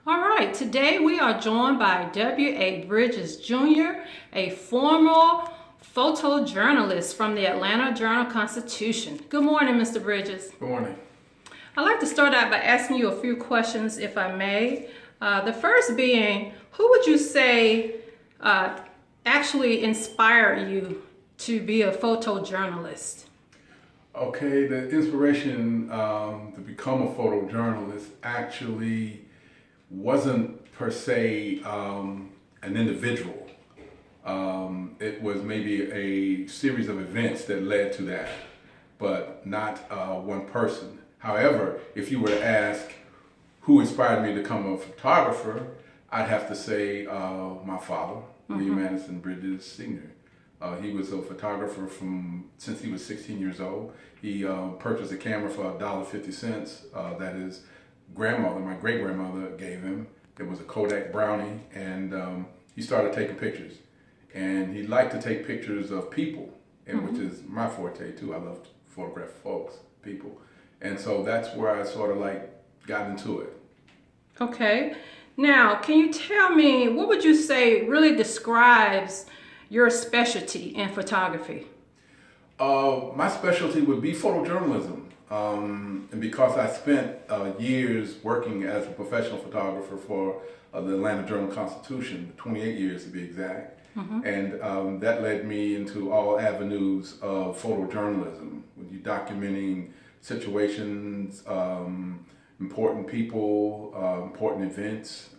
All right, today we are joined by W.A. Bridges Jr., a former photojournalist from the Atlanta Journal-Constitution. Good morning, Mr. Bridges. Good morning. I'd like to start out by asking you a few questions, if I may. The first being, who would you say actually inspired you to be a photojournalist? Okay, the inspiration to become a photojournalist actually wasn't per se an individual. It was maybe a series of events that led to that, but not one person. However, if you were to ask who inspired me to become a photographer, I'd have to say my father, William Madison Bridges Sr. He was a photographer since he was 16 years old. He purchased a camera for $1.50 that his grandmother, my great-grandmother, gave him. It was a Kodak Brownie, and he started taking pictures. And he liked to take pictures of people, and which is my forte too. I love to photograph folks, people. And so that's where I sort of got into it. Okay. Now, can you tell me, what would you say really describes your specialty in photography? My specialty would be photojournalism. And because I spent years working as a professional photographer for the Atlanta Journal-Constitution, 28 years to be exact, and that led me into all avenues of photojournalism, when you're documenting situations, important people, important events,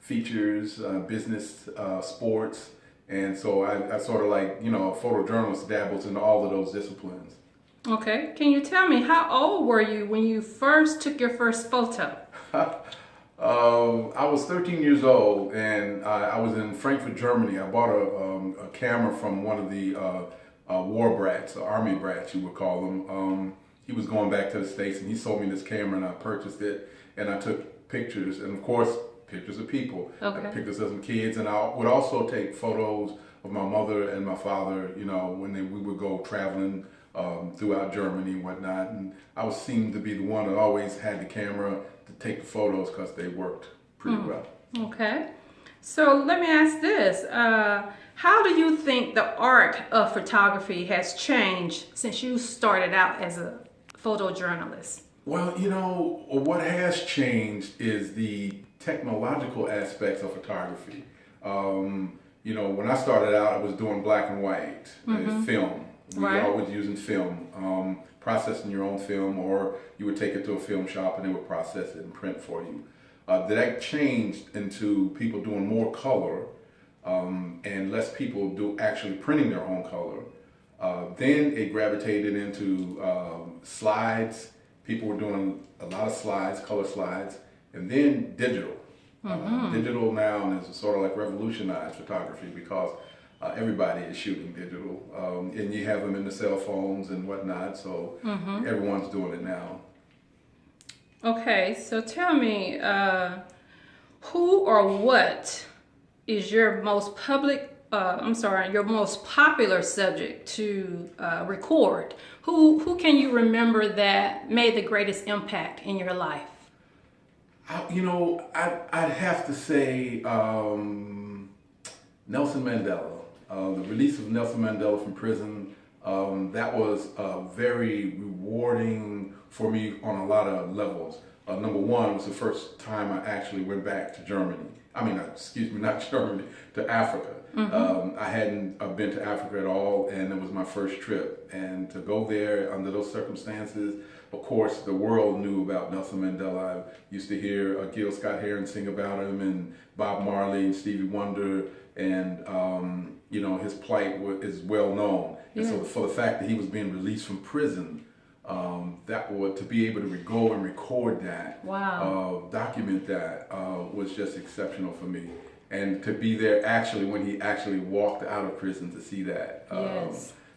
features, business, sports. And so I sort of a photojournalist dabbles in all of those disciplines. Okay. Can you tell me, how old were you when you first took your first photo? I was 13 years old, and I was in Frankfurt, Germany. I bought a camera from one of the war brats, army brats, you would call them. He was going back to the States, and he sold me this camera, and I purchased it, and I took pictures, and of course, pictures of people. Okay. Pictures of some kids, and I would also take photos of my mother and my father, when we would go traveling throughout Germany and whatnot. And I seemed to be the one that always had the camera to take the photos because they worked pretty well. Okay. So let me ask this. How do you think the art of photography has changed since you started out as a photojournalist? Well, what has changed is the technological aspects of photography. When I started out, I was doing black and white, film. We were always using film, processing your own film, or you would take it to a film shop and they would process it and print for you. That changed into people doing more color, and less people actually printing their own color. Then it gravitated into slides. People were doing a lot of slides, color slides, and then digital. Digital now has sort of revolutionized photography because everybody is shooting digital, and you have them in the cell phones and whatnot, so everyone's doing it now. Okay, so tell me, who or what is your most your most popular subject to record? Who can you remember that made the greatest impact in your life? I'd have to say Nelson Mandela. The release of Nelson Mandela from prison, that was very rewarding for me on a lot of levels. Number one, it was the first time I actually went back to Germany. Not Germany, to Africa. I hadn't been to Africa at all, and it was my first trip. And to go there under those circumstances, of course, the world knew about Nelson Mandela. I used to hear Gil Scott-Heron sing about him, and Bob Marley and Stevie Wonder, and his plight is well known. And so for the fact that he was being released from prison, to be able to go and record that, document that, was just exceptional for me. And to be there when he actually walked out of prison, to see that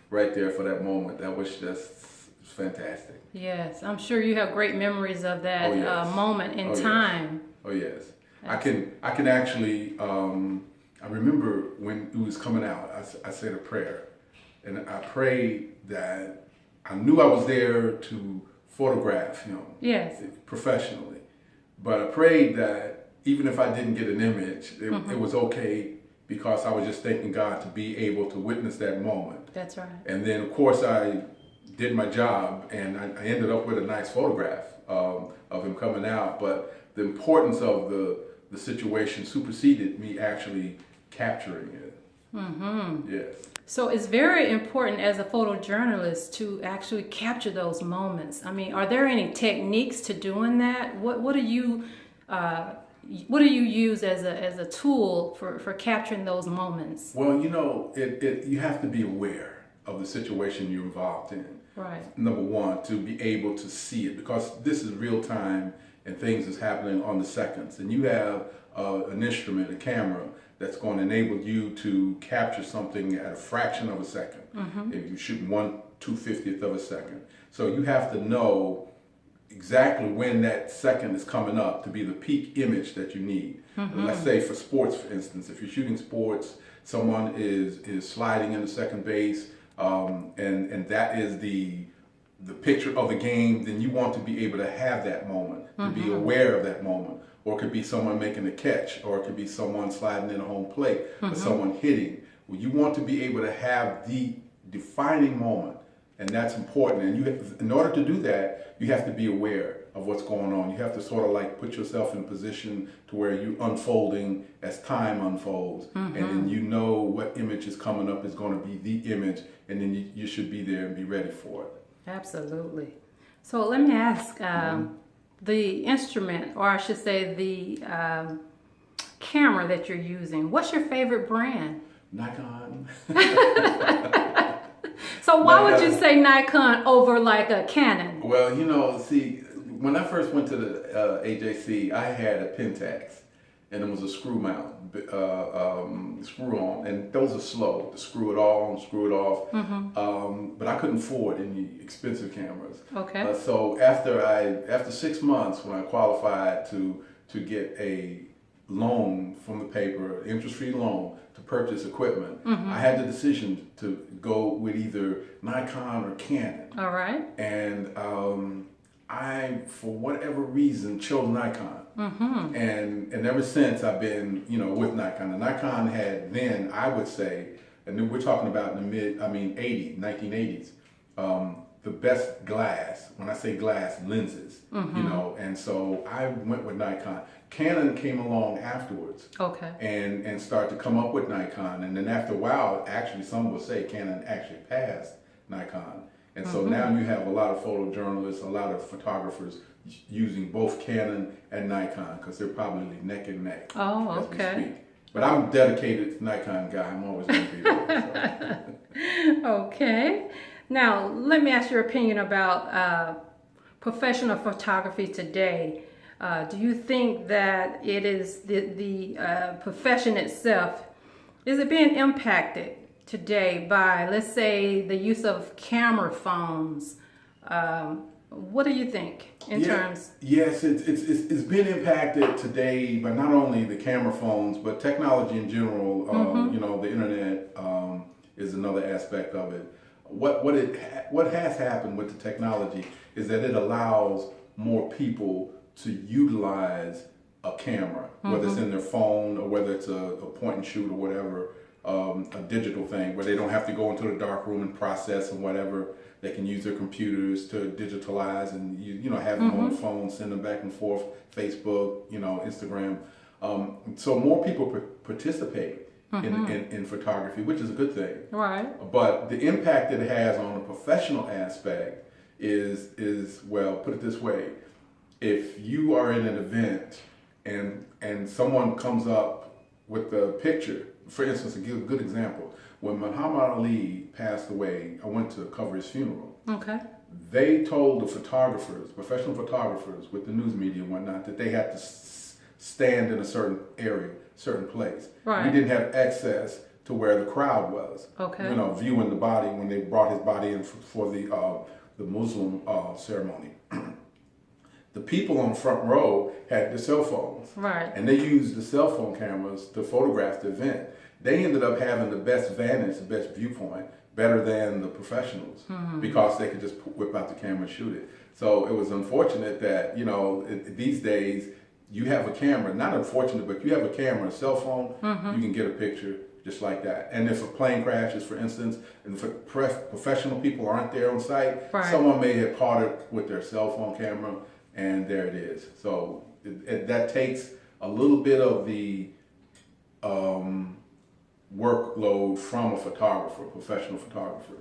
right there for that moment, that was just fantastic. Yes, I'm sure you have great memories of that moment in time. Yes. Oh yes, I can actually. I remember when it was coming out, I said a prayer, and I prayed that I knew I was there to photograph him, professionally, but I prayed that even if I didn't get an image, it was okay because I was just thanking God to be able to witness that moment. That's right. And then, of course, I did my job, and I ended up with a nice photograph of him coming out. But the importance of the situation superseded me actually capturing it. Yes. So it's very important as a photojournalist to actually capture those moments. I mean, are there any techniques to doing that? What do you use as a tool for capturing those moments? Well, you have to be aware of the situation you're involved in. Right. Number one, to be able to see it, because this is real time and things is happening on the seconds. And you have an instrument, a camera, that's going to enable you to capture something at a fraction of a second. If you shoot 1/250th of a second. So you have to know exactly when that second is coming up to be the peak image that you need. Let's say for sports, for instance, if you're shooting sports, someone is sliding into second base, and that is the picture of the game, then you want to be able to have that moment, to be aware of that moment. Or it could be someone making a catch, or it could be someone sliding in a home plate, or someone hitting. Well, you want to be able to have the defining moment, and that's important. And in order to do that, you have to be aware of what's going on. You have to sort of like put yourself in a position to where you're unfolding as time unfolds, and then you know what image is coming up is going to be the image, and then you should be there and be ready for it. Absolutely. So let me ask, the instrument, or I should say the camera that you're using, what's your favorite brand? Nikon. So why would you say Nikon over like a Canon? Well, see, when I first went to the AJC, I had a Pentax, and it was a screw mount, screw on, and those are slow to screw it on, screw it off. But I couldn't afford any expensive cameras. Okay. So after 6 months, when I qualified to get a loan from the paper, interest-free loan to purchase equipment, I had the decision to go with either Nikon or Canon. All right. And I, for whatever reason, chose Nikon. And ever since I've been, with Nikon. And Nikon had then, I would say, and we're talking about in the 1980s, the best glass, when I say glass, lenses, and so I went with Nikon. Canon came along afterwards. Okay. And started to come up with Nikon. And then after a while, actually, some will say Canon actually passed Nikon. And so now you have a lot of photojournalists, a lot of photographers using both Canon and Nikon, because they're probably neck and neck. Oh, as okay. we speak. But I'm a dedicated Nikon guy. I'm always going to be there. So. Okay. Now, let me ask your opinion about professional photography today. Do you think that it is the profession itself, is it being impacted today by, let's say, the use of camera phones? What do you think in terms? Yes, it's been impacted today by not only the camera phones, but technology in general. The internet is another aspect of it. What has happened with the technology is that it allows more people to utilize a camera, whether it's in their phone or whether it's a point and shoot or whatever, a digital thing where they don't have to go into the dark room and process and whatever. They can use their computers to digitalize and have them on the phone, send them back and forth, Facebook, Instagram. So more people participate in photography, which is a good thing. Right. But the impact it has on the professional aspect is well, put it this way. If you are in an event and someone comes up with a picture, for instance, to give a good example, when Muhammad Ali passed away, I went to cover his funeral. Okay. They told the photographers, professional photographers with the news media and whatnot, that they had to stand in a certain area, certain place. Right. We didn't have access to where the crowd was. Okay. Viewing the body when they brought his body in for the Muslim ceremony. The people on the front row had the cell phones. Right. And they used the cell phone cameras to photograph the event. They ended up having the best vantage, the best viewpoint, better than the professionals, because they could just whip out the camera and shoot it. So it was unfortunate that, these days, you have a camera, not unfortunate, but you have a camera, a cell phone, you can get a picture just like that. And if a plane crashes, for instance, and if professional people aren't there on site, someone may have caught it with their cell phone camera, and there it is. So that takes a little bit of the workload from a photographer, a professional photographer.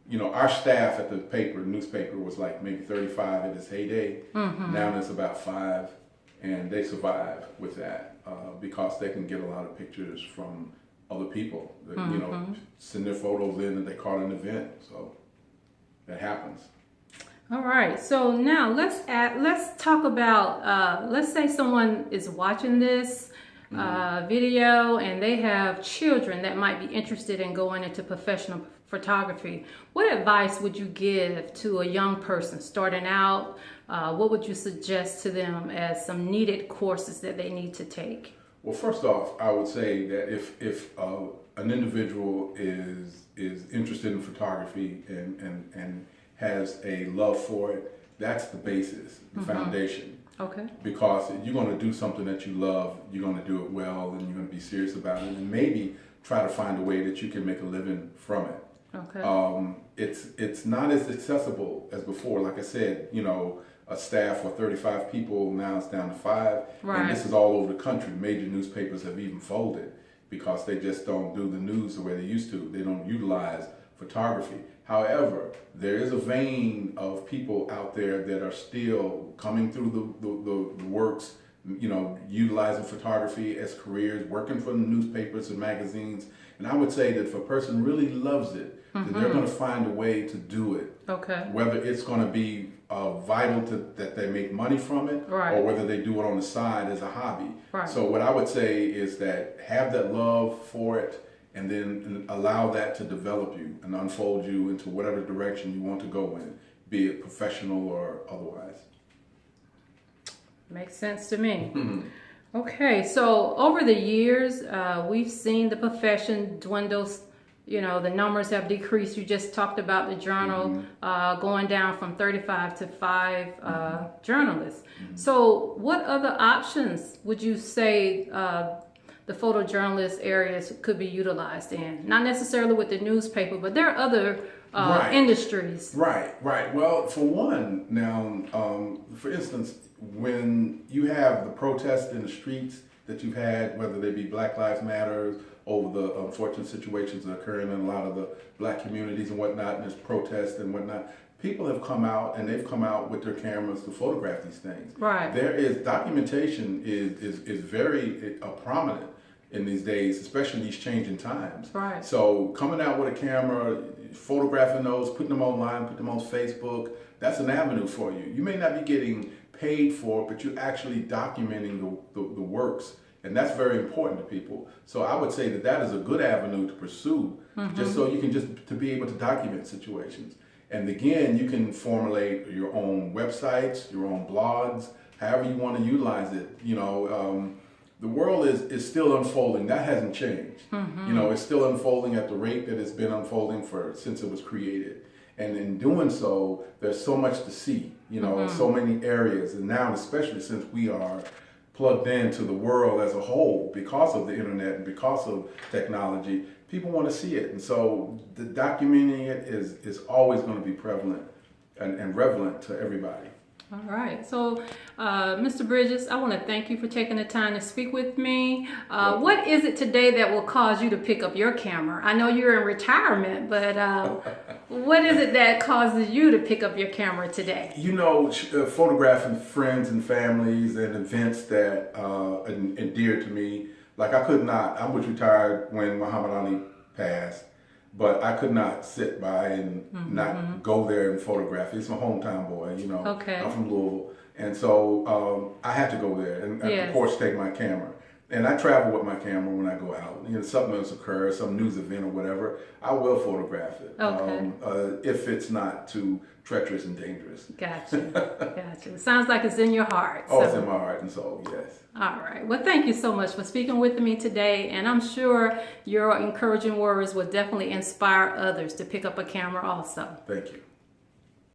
You know, our staff at the newspaper was like maybe 35 in its heyday. Now it's about 5, and they survive with that because they can get a lot of pictures from other people that, you know, send their photos in that they caught an event. So that happens. All right. So now let's talk about, let's say someone is watching this video and they have children that might be interested in going into professional photography. What advice would you give to a young person starting out? What would you suggest to them as some needed courses that they need to take? Well, first off, I would say that if an individual is interested in photography and has a love for it, that's the basis, the foundation. Okay. Because you're going to do something that you love, you're going to do it well, and you're going to be serious about it, and maybe try to find a way that you can make a living from it. Okay. It's not as accessible as before. Like I said, you know, a staff of 35 people, now it's down to 5. Right. And this is all over the country. Major newspapers have even folded because they just don't do the news the way they used to. They don't utilize photography. However, there is a vein of people out there that are still coming through the works, you know, utilizing photography as careers, working for the newspapers and magazines. And I would say that if a person really loves it, then they're going to find a way to do it. Okay. Whether it's going to be vital that they make money from it, or whether they do it on the side as a hobby. Right. So what I would say is that have that love for it, and then allow that to develop you and unfold you into whatever direction you want to go in, be it professional or otherwise. Makes sense to me. Okay, so over the years, we've seen the profession dwindle. You know, the numbers have decreased. You just talked about the journal going down from 35 to 5 journalists. So what other options would you say the photojournalist areas could be utilized in? Not necessarily with the newspaper, but there are other industries. Right. Well, for one, now, for instance, when you have the protests in the streets that you've had, whether they be Black Lives Matter, over the unfortunate situations that are occurring in a lot of the black communities and whatnot, and there's protests and whatnot, people have come out and they've come out with their cameras to photograph these things. Right. There is documentation is very prominent in these days, especially these changing times. Right. So coming out with a camera, photographing those, putting them online, putting them on Facebook, that's an avenue for you. You may not be getting paid for it, but you're actually documenting the works. And that's very important to people. So I would say that is a good avenue to pursue, just so you can to be able to document situations. And again, you can formulate your own websites, your own blogs, however you want to utilize it. You know, the world is still unfolding. That hasn't changed. You know, it's still unfolding at the rate that it's been unfolding since it was created. And in doing so, there's so much to see, you know, so many areas. And now, especially since we are plugged into the world as a whole because of the internet and because of technology, people want to see it. And so the documenting it is always going to be prevalent and relevant to everybody. All right. So, Mr. Bridges, I want to thank you for taking the time to speak with me. What is it today that will cause you to pick up your camera? I know you're in retirement, but what is it that causes you to pick up your camera today? You know, photographing friends and families and events that are endear to me. Like I was retired when Muhammad Ali passed. But I could not sit by and not go there and photograph. He's my hometown boy, you know. Okay. I'm from Louisville. And so I had to go there and of course take my camera. And I travel with my camera when I go out. You know, something else occurs, some news event or whatever, I will photograph it. Okay. If it's not too treacherous and dangerous. Gotcha. Sounds like it's in your heart. Oh, it's in my heart and soul, yes. All right. Well, thank you so much for speaking with me today. And I'm sure your encouraging words will definitely inspire others to pick up a camera also. Thank you.